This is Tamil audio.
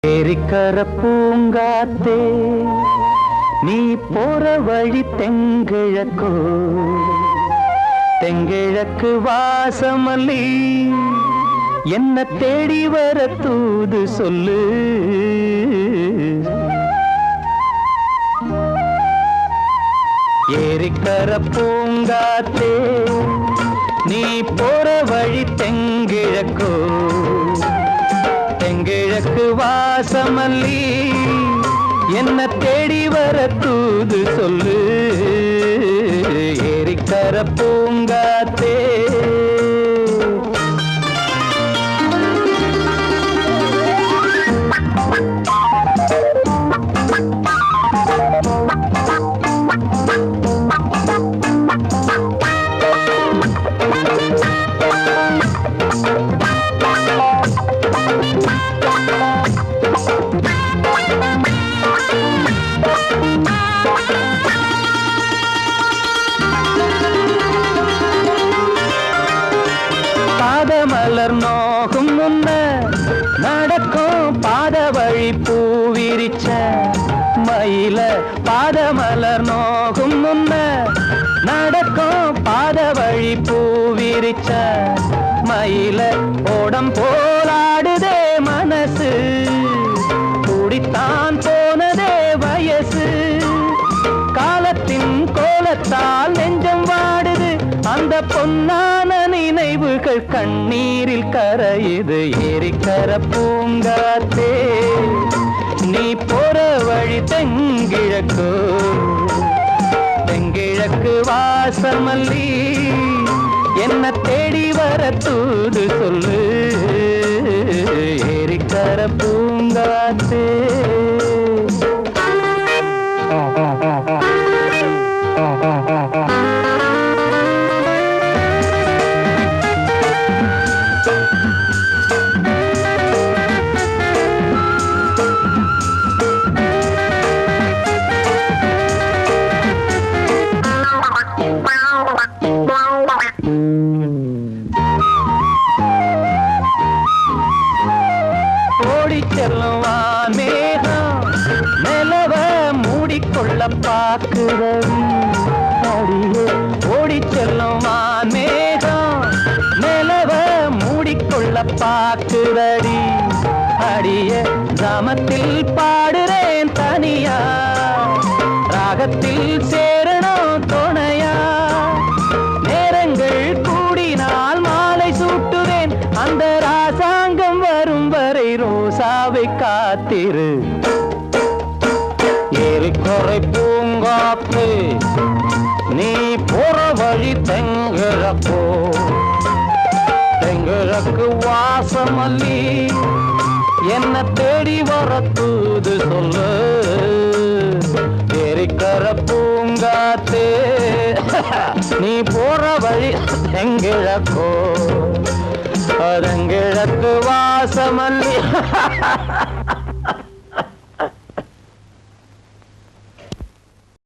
ஏரிக்கர பூங்காத்தே நீ போற வழி தெங்கிழக்கோ, தெங்கிழக்கு வாசமல்லி என்ன தேடி வர தூது சொல்லு. ஏரிக்கர பூங்காத்தே நீ போற வழி தெங்கிழக்கோ, தெங்கிழக்கு வாசமல்லி என்ன தேடி வர தூது சொல்லு. ஏரிக்கர பூங்காத்தே பாதமலர் நோகும் முன்ன நடக்கும் பாத வழி பூவிரிச்ச மயில, பாதமலர் நோகும் முன்ன நடக்கும் பாத வழி பூவிரிச்ச மயில, ஓடம் போராடுதே மனசு, குடித்தான் போனதே வயசு, காலத்தின் கோலத்தால் நெஞ்சம் வாடுது, அந்த பொன்னான நினைவுகள் கண்ணீரில் கரையுது. ஏரிக்கர பூங்காத்தே நீ போற வழி தெங்கிழக்கு, தெங்கிழக்கு வாசமல்லி என்ன தேடி வர தூது சொல்லு. ஏரிக்கர பூங்காத்தே செல்லுவான் மேகம் நிலவ மூடிக்கொள்ள பார்க்குதடி, அடியே ஓடி செல்லுவான் மேகம் நிலவ மூடிக்கொள்ள பார்க்குதடி, அடிய கிராமத்தில் பாடுறேன் தனியா, ராகத்தில் சேரணும் துணையா, நேரங்கள் கூடினால் மாலை சூட்டுவேன், அந்த ராசாங்கம் வரும் வரை ரோசாவை காத்திரு. ஏரிக்கரை பூங்காத்து நீ போற வழி தெங்கிழக்கோ, தெங்கிழக்கு வாசமல்லி என்ன தேடி வர தூது சொல்லு. ஏரிக்கர பூங்காத்தே நீ போற வழி தெங்கிழக்கோ, தெங்கிழக்கு வாசமல்லி